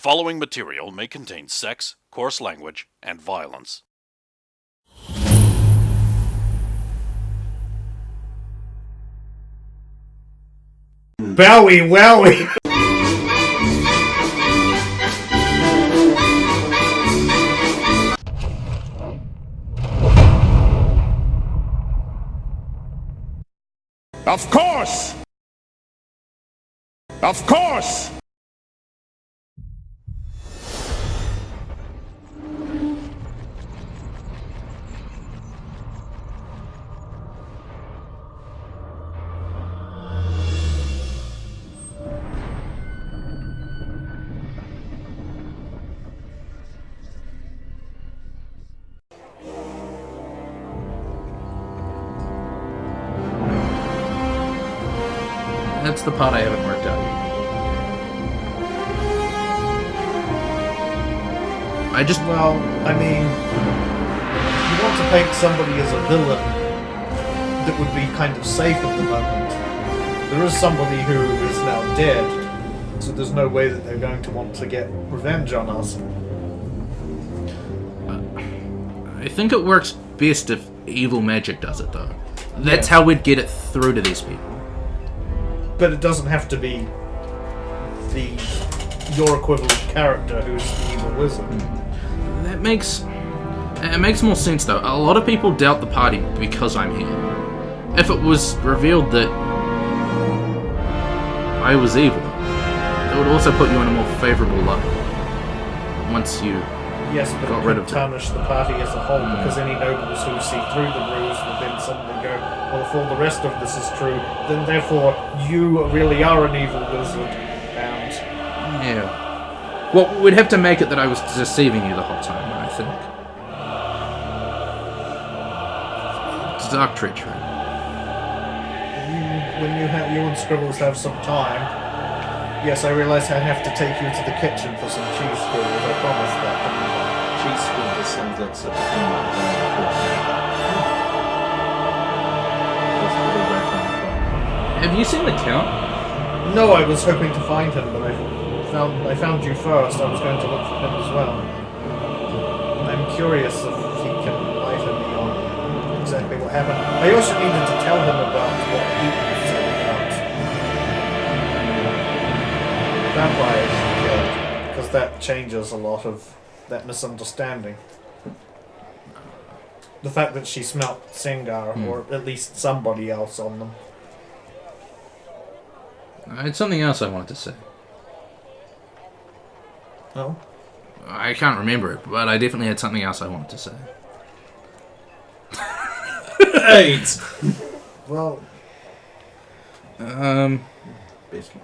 following material may contain sex, coarse language, and violence. Bowie wowie! Of course! Of course! That's the part I haven't worked out. Well, I mean, you want to paint somebody as a villain that would be kind of safe at the moment. There is somebody who is now dead, so there's no way that they're going to want to get revenge on us. I think it works best if evil magic does it, though. That's how we'd get it through to these people. But it doesn't have to be your equivalent character who's the evil wizard. It makes more sense, though. A lot of people doubt the party because I'm here. If it was revealed that I was evil, it would also put you in a more favourable light. Once you got rid of tarnish the party as a whole, because any nobles who see through the ruse will then suddenly go, well, if all the rest of this is true, then therefore you really are an evil wizard. And yeah. Well, we'd have to make it that I was deceiving you the whole time, I think. It's dark treachery. When you and Scribbles have some time, yes, I realise I have to take you to the kitchen for some cheese squibbles. I promised that. Cheese squibbles sounds like such a thing like that. Have you seen the Count? No, I was hoping to find him, but I found you first. I was going to look for him as well. I'm curious if he can enlighten me on exactly what happened. I also needed to tell him about what he said about vampires killed, because that changes a lot of that misunderstanding. The fact that she smelt Singar, or at least somebody else on them. I had something else I wanted to say. Oh? I can't remember it, but I definitely had something else I wanted to say. 8! Well... Basically.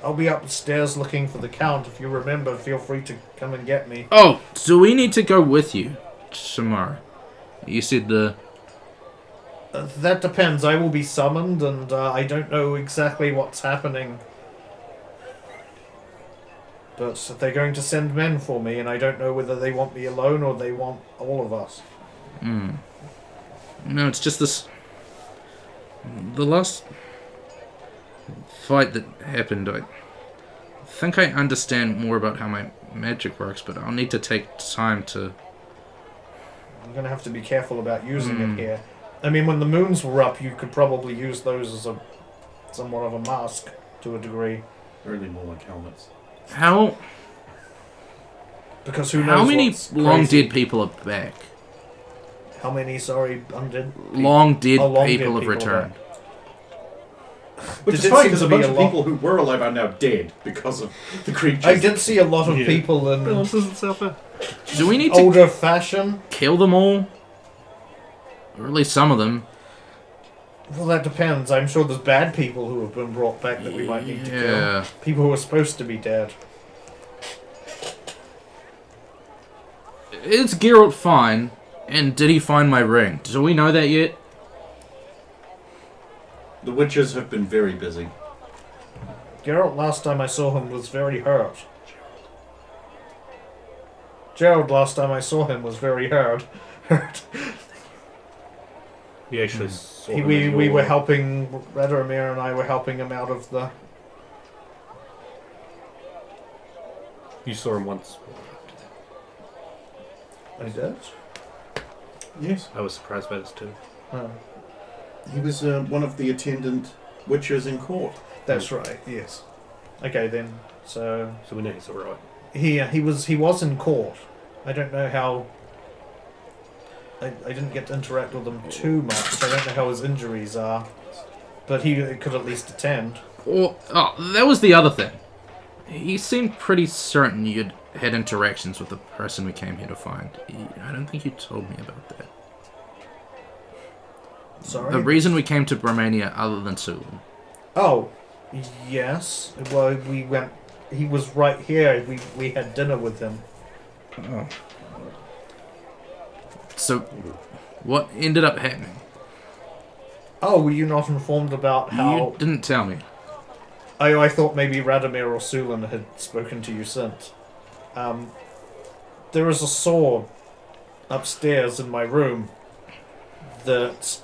I'll be upstairs looking for the Count. If you remember, feel free to come and get me. Oh, so we need to go with you tomorrow. You said the... That depends. I will be summoned, and I don't know exactly what's happening. But they're going to send men for me, and I don't know whether they want me alone or they want all of us. No, it's just this... The last fight that happened, I think I understand more about how my magic works, but I'll need to take time to... I'm going to have to be careful about using it here. I mean, when the moons were up, you could probably use those as somewhat of a mask, to a degree. Really more like helmets. How... Because who knows How many what's long crazy. dead people are back? How many, sorry, undead? Long dead long people dead have returned. Which Did is it funny seem because to a be bunch a of lot- people who were alive are now dead because of the creatures. I did see a lot of people in Do we need to older fashion. kill them all? Or at least some of them. Well, that depends. I'm sure there's bad people who have been brought back that we might need to Yeah. kill. People who are supposed to be dead. Is Geralt fine? And did he find my ring? Do we know that yet? The witches have been very busy. Geralt, last time I saw him, was very hurt. Gerald, last time I saw him, was very hurt. We actually saw We were helping, Radomir and I were helping him out of the You saw him once. I did? Yes. I was surprised by this too. Oh, He was one of the attendant witches in court. that's right, yes. Okay then, so... So we know he's alright. He was in court. I don't know how... I didn't get to interact with him too much. I don't know how his injuries are. But he could at least attend. Or, that was the other thing. He seemed pretty certain you'd had interactions with the person we came here to find. I don't think you told me about that. Sorry? The reason we came to Romania other than Sulan. Oh, yes. Well, we went... He was right here. We had dinner with him. Oh. So, what ended up happening? Oh, were you not informed about how... You didn't tell me. I thought maybe Radomir or Sulan had spoken to you since. There is a sword upstairs in my room that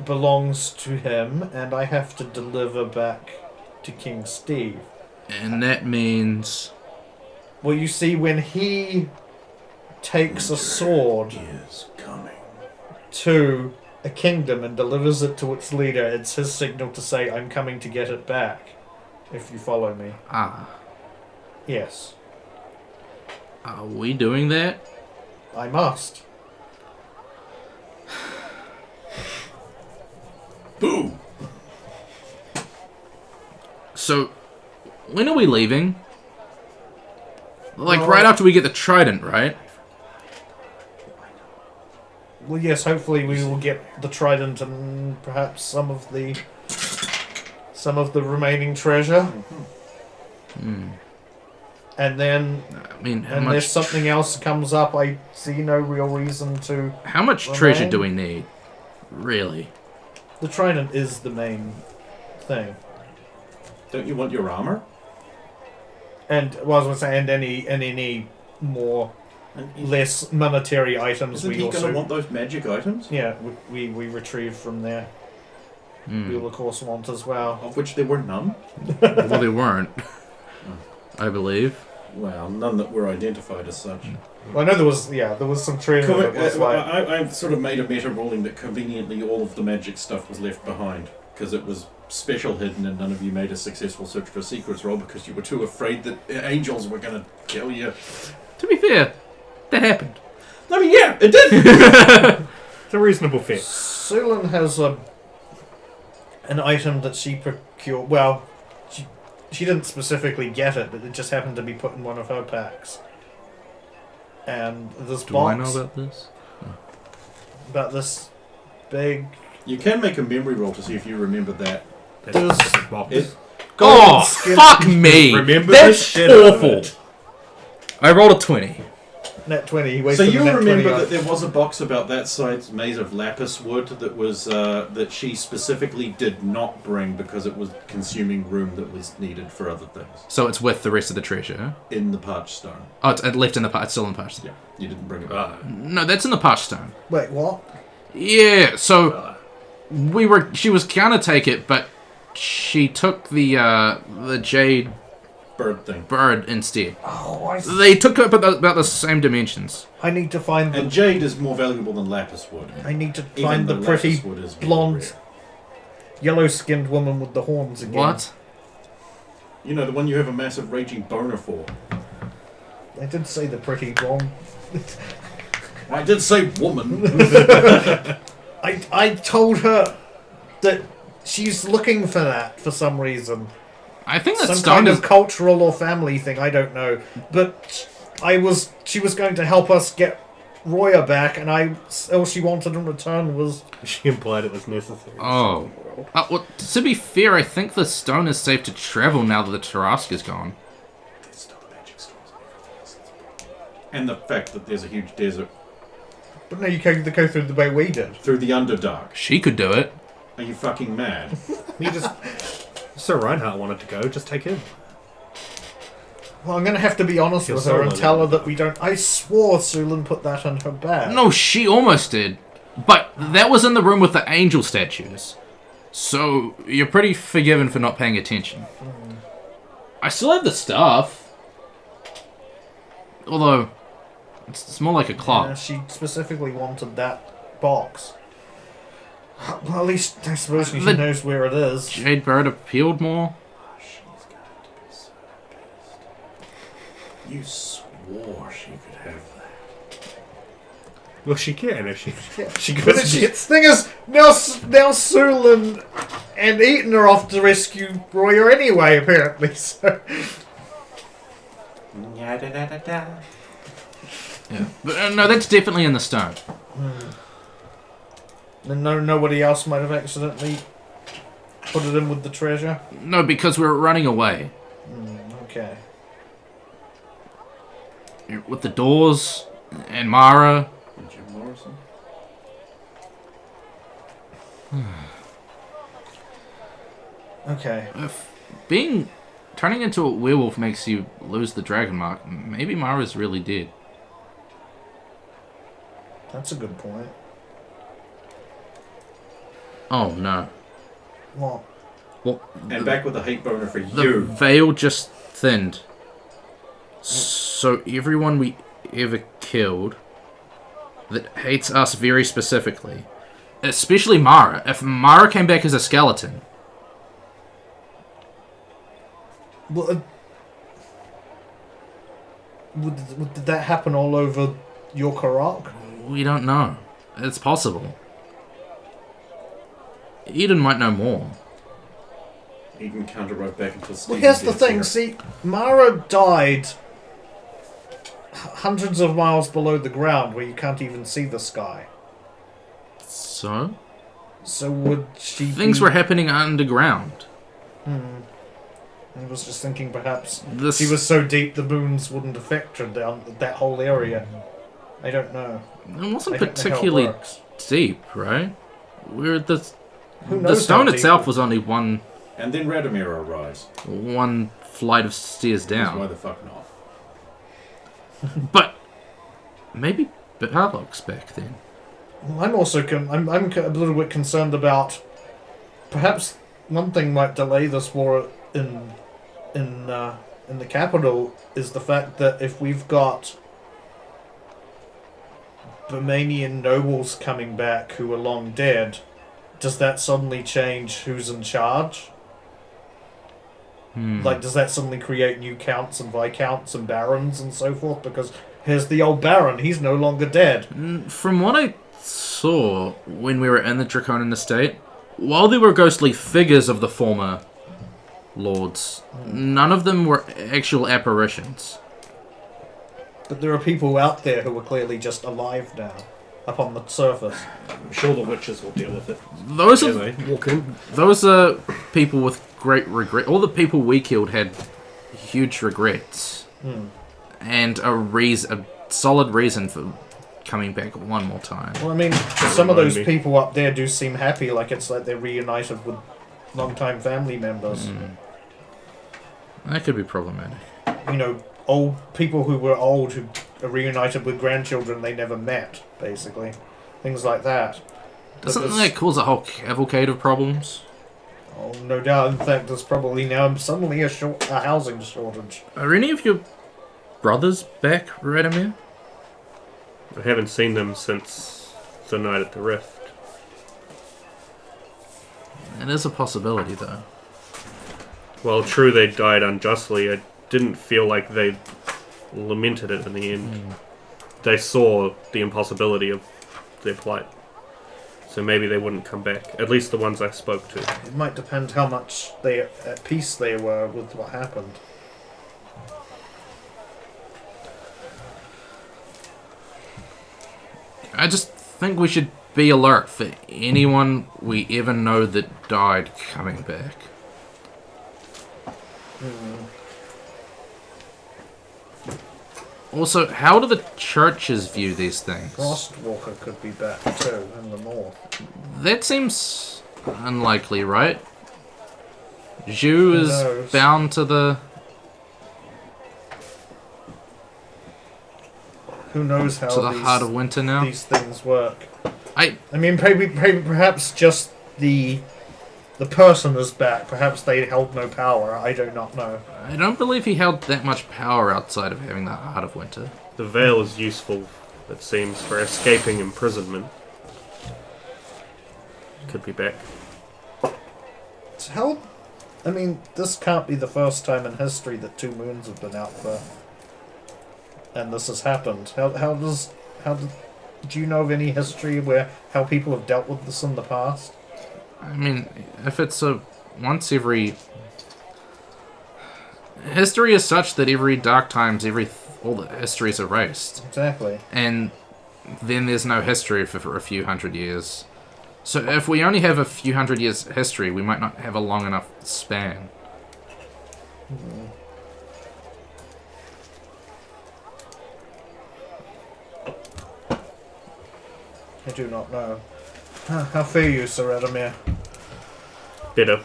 belongs to him, and I have to deliver back to King Steve. And that means... Well, you see, when he takes a sword Is coming. to a kingdom and delivers it to its leader, it's his signal to say, I'm coming to get it back. If you follow me. Ah. Yes. Are we doing that? I must. Boom! So, when are we leaving? Like, Well, right after we get the trident, right? Well, yes, hopefully we will get the trident and perhaps some of the remaining treasure. Hmm. And then, I mean, how unless much... something else comes up, I see no real reason to... How much treasure do we need? Really? The trident is the main thing. Don't you want your armor? And, well, I was going to say, and any more less monetary items Isn't we he also... going to want those magic items? Yeah, we retrieve from there. Hmm. We'll of course want as well. Of which there were none? Well, they weren't. I believe. Well, none that were identified as such. Well, I know there was some treasure that was like... I've sort of made a meta ruling that conveniently all of the magic stuff was left behind because it was special hidden and none of you made a successful search for secrets roll because you were too afraid that angels were going to kill you. To be fair, that happened. I mean, yeah, it did! It's a reasonable fit. Sulan has an item that she procured. Well, she didn't specifically get it, but it just happened to be put in one of her packs. And this Do box I know about this? about this big You can make a memory roll to see if you remember that. There's- It, Oh, skin- fuck me! Remember That's the shit out of awful. it. I rolled a 20. net 20. He so wasted you the net 20 remember on- that there was a box about that size made of lapis wood that was that she specifically did not bring because it was consuming room that was needed for other things So it's with the rest of the treasure, huh? in the parched stone. Oh, it's left in the it's still in the parched stone. Yeah, you didn't bring it back. No, that's in the parched stone. Wait, what? Yeah, so she was gonna take it, but she took the jade Bird thing. bird instead. Oh, They took it about the same dimensions. I need to find And the. jade is more valuable than lapis wood. I need to Even find the though pretty lapis wood is very blonde, rare. yellow-skinned woman with the horns again. What? You know, the one you have a massive raging boner for. I did say the pretty blonde. I did say woman. I told her that she's looking for that for some reason. I think that Some stone kind is... of cultural or family thing, I don't know. But she was going to help us get Roya back, and all she wanted in return was... She implied it was necessary. Oh. Well, to be fair, I think the stone is safe to travel now that the Tarrasque is gone. There's still magic stones and the fact that there's a huge desert But no, you can't go through the way we did. through the Underdark. She could do it. Are you fucking mad? You just... Sir Reinhardt wanted to go, just take him. Well, I'm going to have to be honest You're with her and solo tell her then. that we don't... I swore Sulan put that on her bag. No, she almost did. But that was in the room with the angel statues. So, you're pretty forgiven for not paying attention. I still have the stuff. Although, it's more like a clock. Yeah, she specifically wanted that box. Well, at least I suppose she knows where it is. Jade Bird appealed more. She's going to be so pissed. You swore she could have that. Well, she can if she But goes. the thing is, now Sul and Eaton are off to rescue Royer anyway, apparently. So. Yeah, but no, that's definitely in the stone. And nobody else might have accidentally put it in with the treasure? No, because we're running away. Okay. With the doors and Mara. And Jim Morrison? Okay. If turning into a werewolf makes you lose the dragon mark, maybe Mara's really dead. That's a good point. Oh no. What? Well, And back with the hate boner for the you. veil just thinned. So everyone we ever killed that hates us very specifically, especially Mara. If Mara came back as a skeleton, Well, did that happen all over Jor-Karroc? we don't know. It's possible. Eden might know more. Eden counter right back until Steve. Well, here's the thing. See, Mara died hundreds of miles below the ground where you can't even see the sky. So? So would she Things be... were happening underground. I was just thinking perhaps This- she was so deep the moons wouldn't affect her down that whole area. I don't know. It wasn't I don't know how it particularly works. deep, right? We're the Who the knows stone how deep itself it- was only one And then Radomir arrives. flight of stairs Why down. the fuck not? But maybe Barlock's back then. Well, I'm also I'm a little bit concerned about perhaps one thing might delay this war in the capital is the fact that if we've got Bermanian nobles coming back who are long dead, does that suddenly change who's in charge? Like, does that suddenly create new counts and viscounts and barons and so forth? Because here's the old baron, he's no longer dead. From what I saw when we were in the Draconian estate, while there were ghostly figures of the former lords, none of them were actual apparitions. But there are people out there who are clearly just alive now, up on the surface. I'm sure the witches will deal with it. Those Yeah, are they walk in. those are people with great regret. All the people we killed had huge regrets, and a solid reason for coming back one more time. Well, I mean, some of those Remind me. people up there do seem happy, like it's like they're reunited with long-time family members. That could be problematic. You know, old people who were old who are reunited with grandchildren they never met, basically. Things like that. But Doesn't there's- that cause a whole cavalcade of problems? Oh, no doubt. In fact, there's probably now suddenly a housing shortage. Are any of your brothers back, Radomir? I haven't seen them since the night at the Rift. It is a possibility, though. While true they died unjustly, I didn't feel like they lamented it in the end. They saw the impossibility of their plight. So maybe they wouldn't come back. At least the ones I spoke to. It might depend how much at peace they were with what happened. I just think we should be alert for anyone we ever know that died coming back. Also, how do the churches view these things? Frostwalker could be back too in the north. That seems unlikely, right? Zhu is knows? bound to the... Who knows how to the heart of winter now. these things work? I I mean, perhaps just the the person is back. Perhaps they held no power. I do not know. I don't believe he held that much power outside of having the Heart of Winter. The veil is useful, it seems, for escaping imprisonment. Could be back. How? I mean, this can't be the first time in history that 2 moons have been out for, and this has happened. Do you know of any history where how people have dealt with this in the past? I mean, if it's a once every... History is such that every dark times, all the history is erased. Exactly. And then there's no history for a few hundred years. So if we only have a few hundred years history, we might not have a long enough span. I do not know. How fare you, Sir Adamir? Better.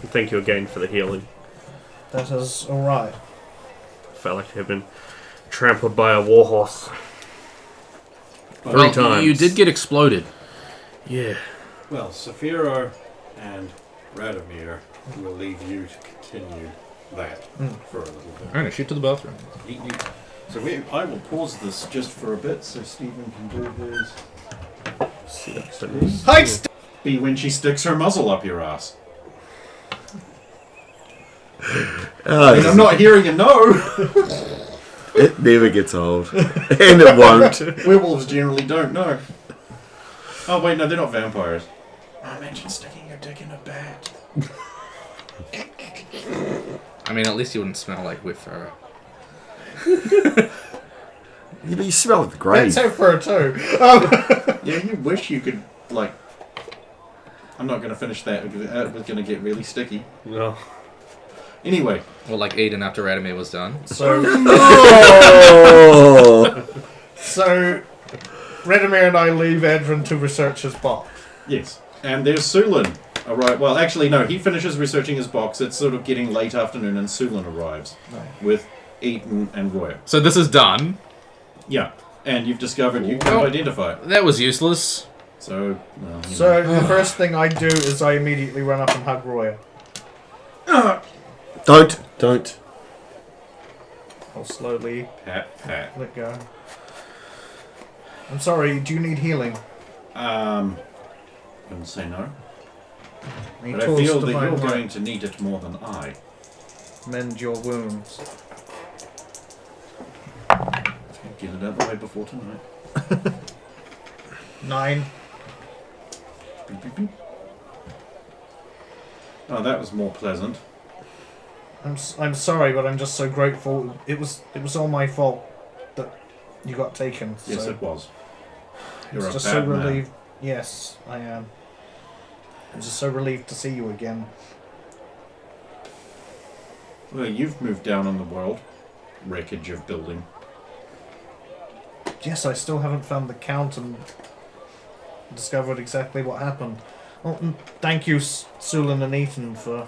Thank you again for the healing. That is alright. Felt like I had been trampled by a warhorse. Well, times. you did get exploded. Yeah. Well, Saphiro and Radomir will leave you to continue that for a little bit. I'm gonna shoot to the bathroom. So I will pause this just for a bit so Stephen can do his... Heights! Be when she sticks her muzzle up your ass. I mean, I'm not hearing a no. It never gets old. And it won't. Werewolves generally don't know. Oh wait, no, they're not vampires. I mentioned sticking your dick in a bat. I mean, at least you wouldn't smell like wet fur. Yeah, but you smell like the grave. That's fur too. Yeah, you wish you could, like... I'm not going to finish that because it was going to get really sticky. No. Anyway. Or like Eden after Radomir was done. So, Oh! so Radomir and I leave Adrian to research his box. Yes. And there's Sulin. Alright, well, actually, no, he finishes researching his box. It's sort of getting late afternoon and Sulin arrives with Eaton and Roya. So this is done. Yeah. And you've discovered you can't identify it. That was useless. So, well, So the first thing I do is I immediately run up and hug Roya. Don't. I'll slowly pat. let go. I'm sorry, do you need healing? Wouldn't say no. Any But I tools feel to that find you're light? going to need it more than I. Mend your wounds. Get it out of the way before tonight. 9. Beep, beep, beep. Oh, that was more pleasant. I'm sorry, but I'm just so grateful. It was all my fault that you got taken. Yes, so it was. I You're was a just bad so man. relieved. Yes, I am. I'm just so relieved to see you again. Well, you've moved down in the world. Wreckage of building. Yes, I still haven't found the count and discovered exactly what happened. Oh, and thank you, Sulin and Eaton, for...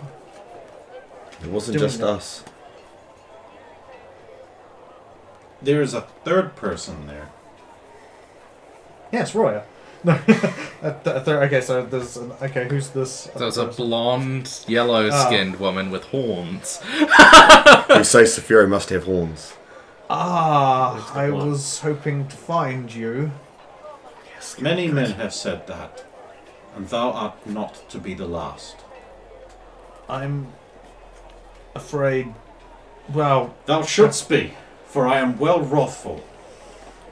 It wasn't Doing just it. us. There is a third person there. Yes, Roya. No, okay, so there's an... Okay, who's this? So it's a blonde, yellow-skinned woman with horns. You say Saphiro must have horns. Ah, I one. was hoping to find you. Many men have said that, and thou art not to be the last. I'm afraid... Well, Thou shouldst be, for I am well wrathful.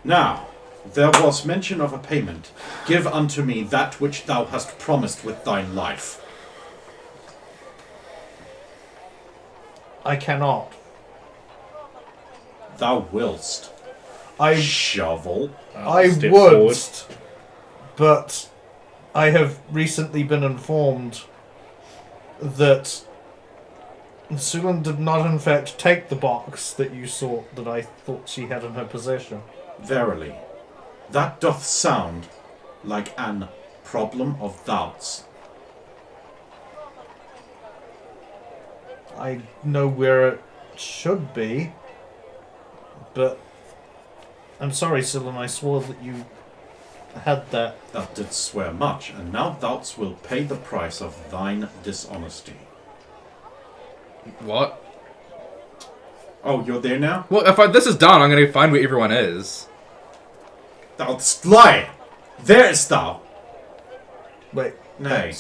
Now, there was mention of a payment. Give unto me that which thou hast promised with thine life. I cannot. Thou willst. I Shovel. Step would, forward. but I have recently been informed that Sulin did not in fact take the box that you sought that I thought she had in her possession. Verily, that doth sound like an problem of doubts. I know where it should be, but I'm sorry, Sulin, I swore that you had that. Thou didst swear much, and now thou will pay the price of thine dishonesty. What? Oh, you're there now? Well, this is done, I'm gonna find where everyone is. Thou'st lie! There is thou! Wait. Nay.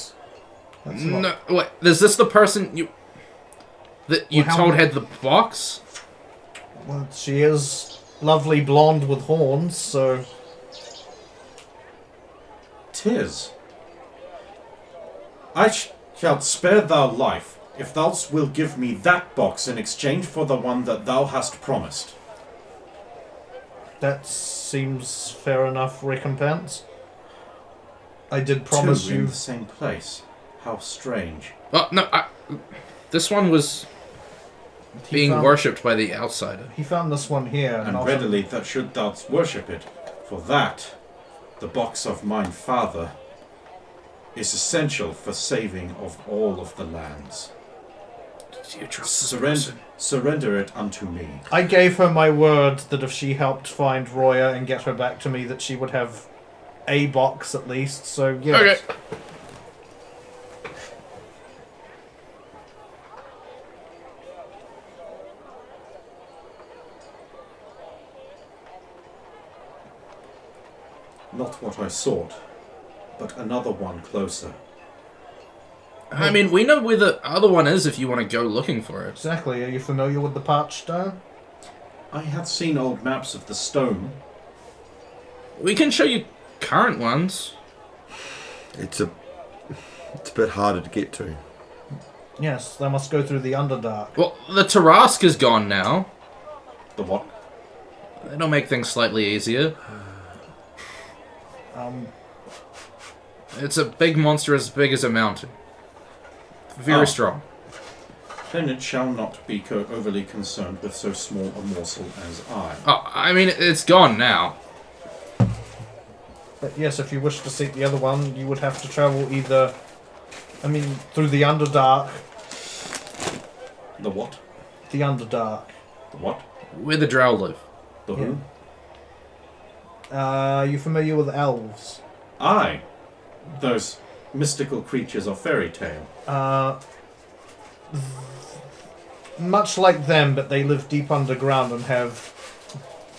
That's No, not... wait, is this the person you how told many- had the box? Well, she is lovely blonde with horns, so... 'Tis. I shall spare thou life, if thou wilt give me that box in exchange for the one that thou hast promised. That seems fair enough recompense. I did promise Two in you... the same place. How strange. Oh, no, this one was being found- worshipped by the outsider. He found this one here. And not readily that should thou worship it. For that, the box of mine father, is essential for saving of all of the lands. Do you trust this person? Surrender it unto me. I gave her my word that if she helped find Roya and get her back to me, that she would have a box at least, so yes. Okay. Not what I sought, but another one closer. I mean, we know where the other one is if you want to go looking for it. Exactly. Are you familiar with the parched stone? I had seen old maps of the stone. We can show you current ones. It's a bit harder to get to. Yes, they must go through the Underdark. Well, the Tarask is gone now. The what? That'll make things slightly easier. It's a big monster as big as a mountain. Very Oh. strong. Then it shall not be overly concerned with so small a morsel as I. Oh, I mean, it's gone now. But yes, if you wish to seek the other one, you would have to travel either... through the Underdark. The what? The Underdark. The what? Where the drow live. The who? Are you familiar with elves? Aye. Those mystical creatures of fairy tale. Much like them, but they live deep underground and have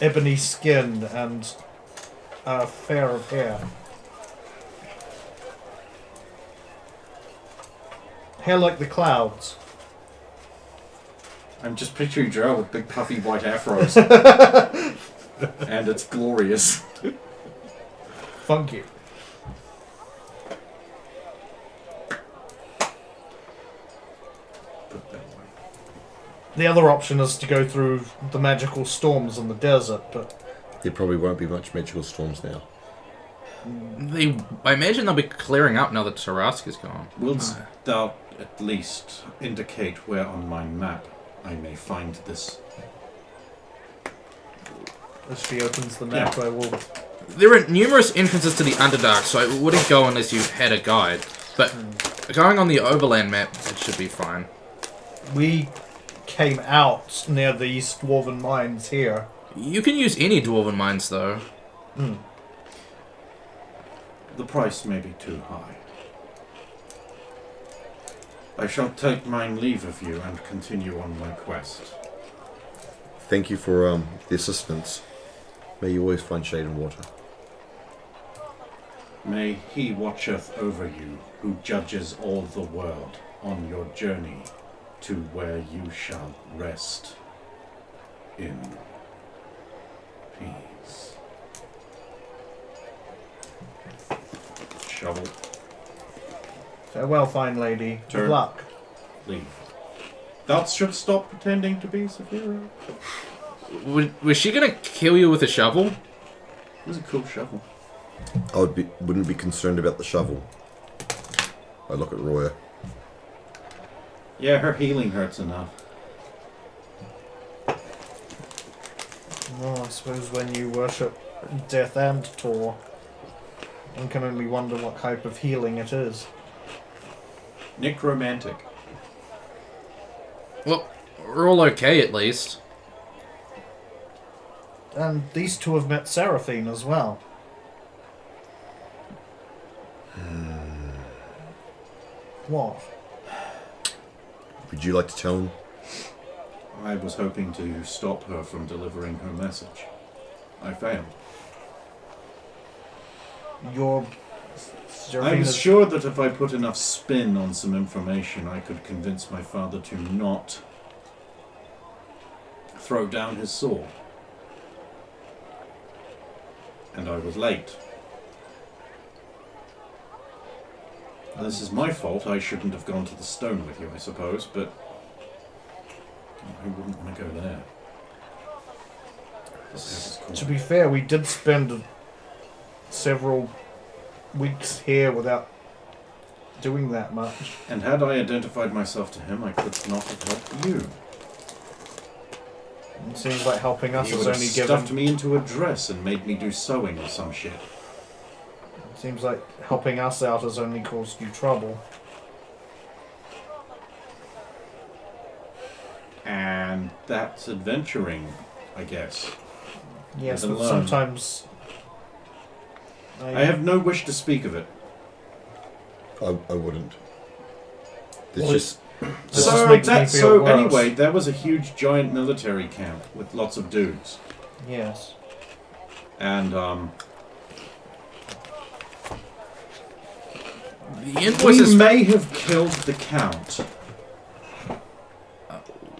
ebony skin and fair of hair. Hair like the clouds. I'm just picturing Joe with big puffy white afros. And it's glorious. Funky. Put that away. The other option is to go through the magical storms in the desert, but There probably won't be much magical storms now. I imagine they'll be clearing up now that Tarask is gone. Wilt thou at least indicate where on my map I may find this? as she opens the map, Yeah. I will... There are numerous entrances to the Underdark, so I wouldn't go unless you had a guide. But going on the Overland map, it should be fine. We came out near these dwarven mines here. You can use any dwarven mines, though. The price may be too high. I shall take mine leave of you and continue on my quest. Thank you for the assistance. May you always find shade and water. May he watcheth over you, who judges all the world, on your journey to where you shall rest in peace. Shovel, Farewell, fine lady. Good Turn. luck. leave. Thou should stop pretending to be Saphira. Was she gonna kill you with a shovel? It was a cool shovel. Wouldn't be concerned about the shovel. I look at Roya. Yeah, her healing hurts enough. Well, I suppose when you worship Death and Tor, one can only wonder what type of healing it is. Necromantic. Well, we're all okay at least. And these two have met Seraphine as well. What? Would you like to tell him? I was hoping to stop her from delivering her message. I failed. Your... I was sure that if I put enough spin on some information, I could convince my father to not throw down his sword. And I was late. This is my fault. I shouldn't have gone to the stone with you, I suppose, but who wouldn't want to go there? To be fair, we did spend several weeks here without doing that much. And had I identified myself to him, I could not have helped you. It seems like helping us He is would have only stuffed given... me into a dress and made me do sewing or some shit. It seems like helping us out has only caused you trouble. And that's adventuring, I guess. Yes, Live but and learn. sometimes... I have no wish to speak of it. I wouldn't. It's Well, just... This just makes me feel worse. Anyway, there was a huge giant military camp with lots of dudes. Yes. And The we invoices. may have killed the count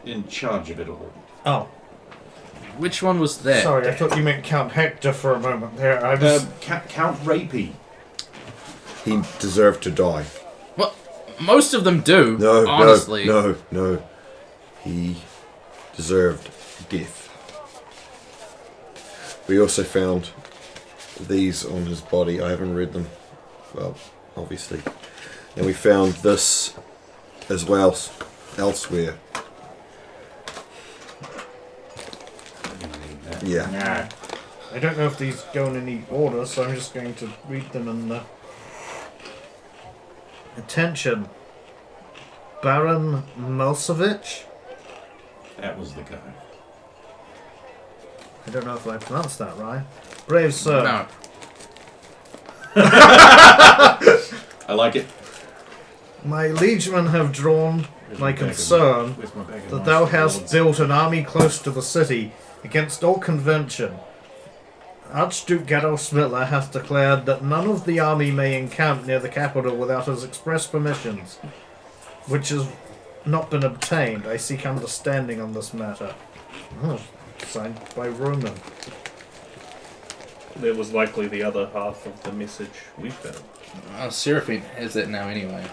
in charge of it all. Oh, Which one was that? sorry, I thought you meant Count Hector for a moment there. I was... Count Rapey. He deserved to die. Well, most of them do. No, honestly. no. He deserved death. We also found these on his body. I haven't read them. Well, obviously. And we found this as well elsewhere. Yeah. I don't know if these go in any order, so I'm just going to read them in the... Attention. Baron Milsevich? That was the guy. I don't know if I pronounced that right. Brave sir. No. I like it. My liegemen have drawn Where's my bag of- concern where's my bag of that thou nice hast rewards? built an army close to the city against all convention. Archduke Geralt Smittler hath declared that none of the army may encamp near the capital without his express permissions, which has not been obtained. I seek understanding on this matter. Oh, signed by Roman. There was likely the other half of the message we found. Seraphine has that now anyway.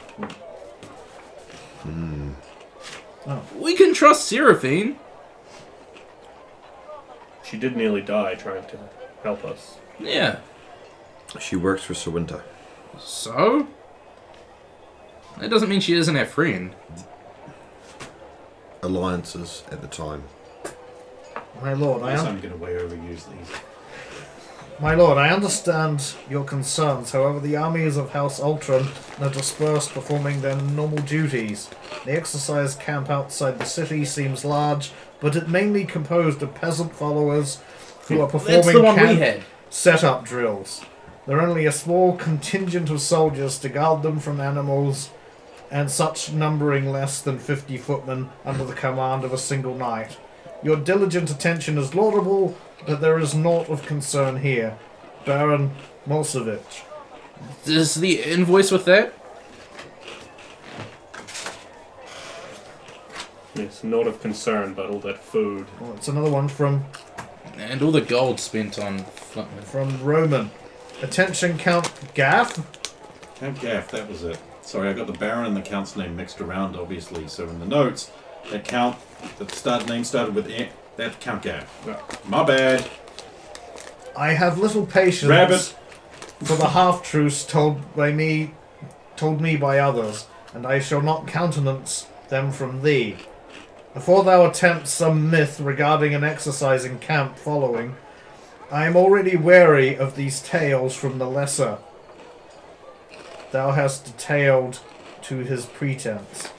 Oh. We can trust Seraphine. She did nearly die trying to help us. Yeah. She works for Sir Winter. So? That doesn't mean she isn't our friend. Alliances at the time. My lord, I guess I'm going to way overuse these. My lord, I understand your concerns. However, the armies of House Ultron are dispersed performing their normal duties. The exercise camp outside the city seems large, but it mainly composed of peasant followers who are That's performing the one we camp had. setup drills. There are only a small contingent of soldiers to guard them from animals, and such numbering less than 50 footmen under the command of a single knight. Your diligent attention is laudable, but there is naught of concern here. Baron Milsevich. Is the invoice with that? It's not of concern, but all that food. Well, it's another one from And all the gold spent on Flintman. Roman. Attention, Count Gaff. Count Gaff, that was it. Sorry, I got the Baron and the Count's name mixed around, obviously. So in the notes, that Count, name started with E. That's Count Gaff. My bad. I have little patience Rabbit. for the half-truths told me by others, and I shall not countenance them from thee. Before thou attempt some myth regarding an exercise in camp following, I am already wary of these tales from the lesser. Thou hast detailed to his pretense.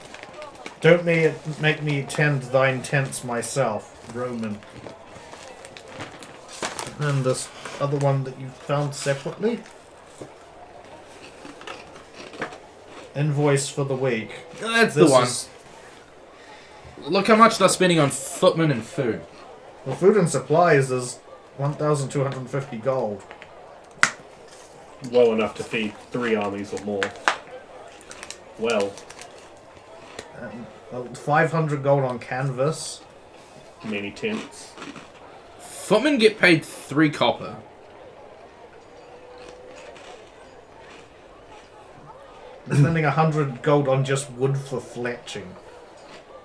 Don't make me attend thine tents myself, Roman. And this other one that you found separately. Invoice for the week. That's This the one. is- Look how much they're spending on footmen and food. Well, food and supplies is 1,250 gold. Well enough to feed 3 armies or more. Well, 500 gold on canvas. many tents. Footmen get paid 3 copper. They're spending 100 gold on just wood for fletching.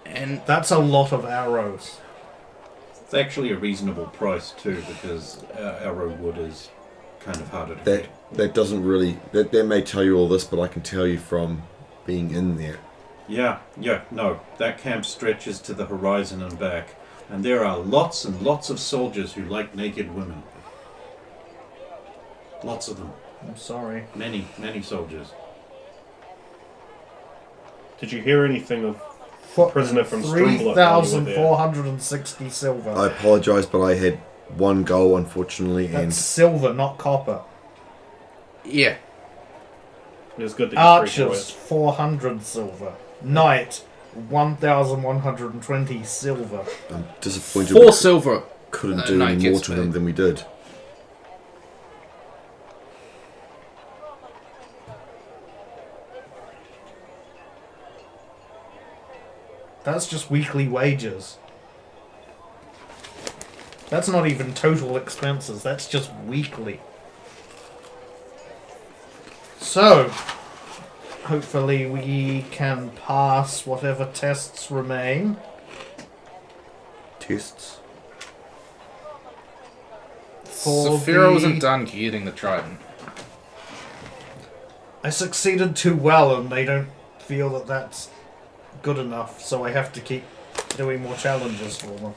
And That's a lot of arrows. It's actually a reasonable price too, because arrow wood is kind of harder to That get. that doesn't really. That may tell you all this, but I can tell you from being in there. Yeah, no. That camp stretches to the horizon and back, and there are lots and lots of soldiers who like naked women. Lots of them. I'm sorry. Many, many soldiers. Did you hear anything of Footman, Prisoner from Strimbler while you were there? 3,460 silver. I apologise, but I had 1 goal, unfortunately, and That's silver, not copper. yeah, It was good that you freaked Archers, 400 silver. Knight, 1,120 silver. I'm disappointed 4 we silver. couldn't do Knight any more gets to them paid. than we did. That's just weekly wages. That's not even total expenses, that's just weekly. So, hopefully we can pass whatever tests remain. Tests. For Saphira the- wasn't done getting the trident. I succeeded too well and they don't feel that that's good enough, so I have to keep doing more challenges for them.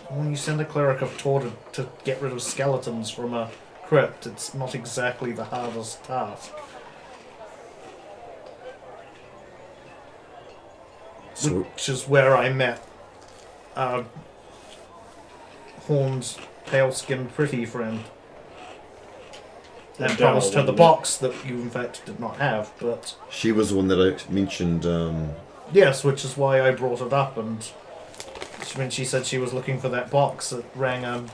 When you send a cleric of Tor to get rid of skeletons from a crypt, it's not exactly the hardest task. So Which is where I met Horn's pale-skinned pretty friend. And Down, promised her the wasn't it? box that you in fact did not have, but she was the one that I mentioned. yes, which is why I brought it up, and when she said she was looking for that box, it rang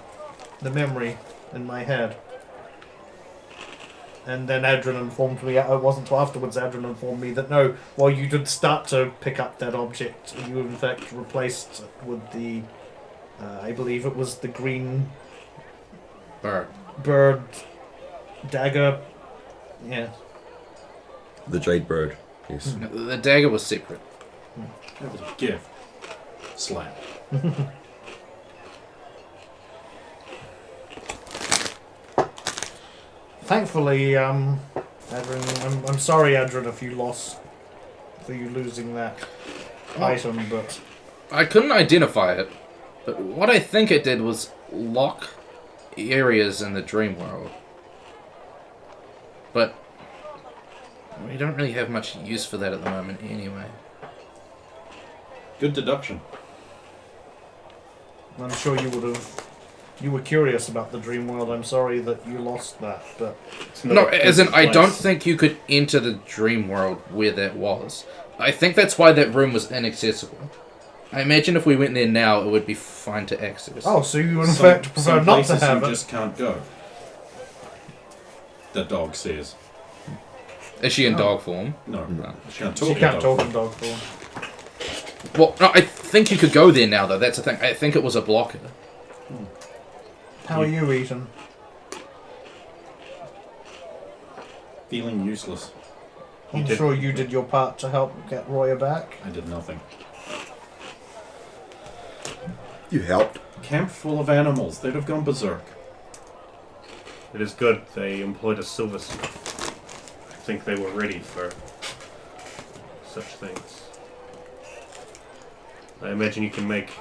the memory in my head. And then Adrian informed me, it wasn't till afterwards Adrian informed me that no, while you did start to pick up that object, you in fact replaced it with the, I believe it was the green bird dagger. Yeah. The Jade Bird. Yes. The dagger was separate. That was a gift. Slap. Thankfully, Adrian, I'm sorry, Adrian, if you losing that item, but I couldn't identify it, but what I think it did was lock areas in the dream world. But we don't really have much use for that at the moment anyway. Good deduction. I'm sure you would have. You were curious about the dream world. I'm sorry that you lost that, but It's not No, a as in, pleasant I don't place. think you could enter the dream world where that was. I think that's why that room was inaccessible. I imagine if we went there now, it would be fine to access. oh, so you in Some- fact prefer some not to places have you it. just can't go. The dog says. Is she in dog form? No, No. she can't talk. She in can't dog talk in form. dog form. Well, no, I think you could go there now, though. That's the thing. I think it was a blocker. How are you, Ethan? Feeling useless. I'm did- sure you did your part to help get Roya back. I did nothing. You helped. Camp full of animals. They'd have gone berserk. It is good they employed a silversmith. I think they were ready for such things. I imagine you can make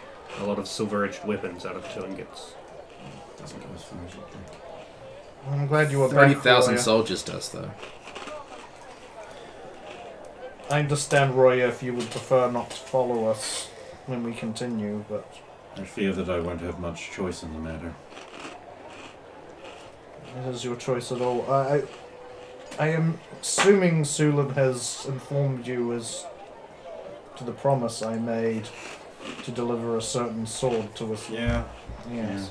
a lot of silver-edged weapons out of two ingots. Doesn't go as far as you think. I'm glad you were back, 30,000 Roya. soldiers does, though. I understand, Roya, if you would prefer not to follow us when we continue, but I fear that I won't have much choice in the matter. It is your choice at all. I am assuming Sulan has informed you as to the promise I made to deliver a certain sword to us. Yeah. Yes.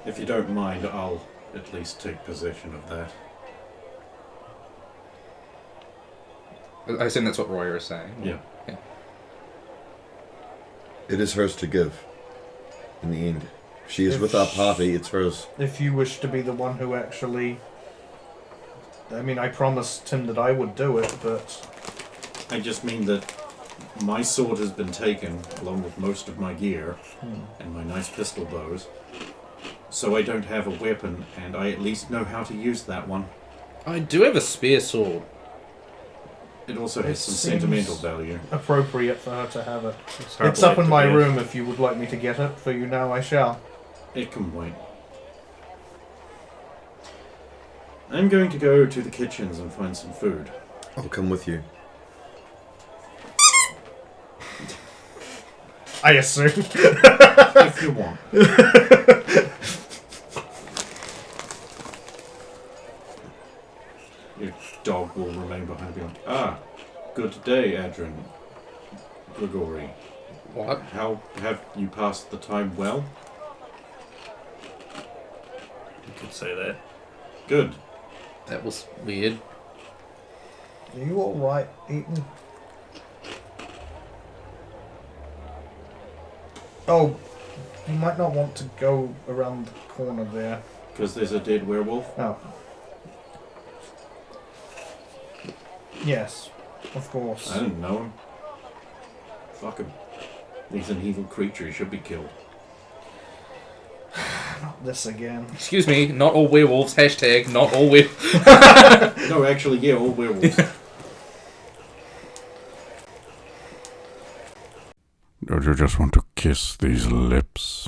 If you don't mind, I'll at least take possession of that. I assume that's what Royer is saying. Yeah. It is hers to give. In the end, if she is with our party, it's hers. If you wish to be the one who actually... I mean, I promised him that I would do it, but... I just mean that my sword has been taken, along with most of my gear, and my nice pistol bows. So I don't have a weapon, and I at least know how to use that one. I do have a spear sword. It also has It some seems- sentimental value. appropriate for her to have it. It's It's up in to my get. room if you would like me to get it. For you now, I shall. It can wait. I'm going to go to the kitchens and find some food. I'll come with you. I assume. If you want. Your dog will remain behind me. Ah, good day, Adrian. Gregory. What? How have you passed the time well? You could say that. Good. That was weird. Are you alright, Eaton? Oh, you might not want to go around the corner there. Because there's a dead werewolf? Oh. Yes, of course. I didn't know him. Fuck him. He's an evil creature. He should be killed. Not this again. Excuse me, not all werewolves. Hashtag not all werewolves. No, actually, yeah, all werewolves. Don't you just want to kiss these lips?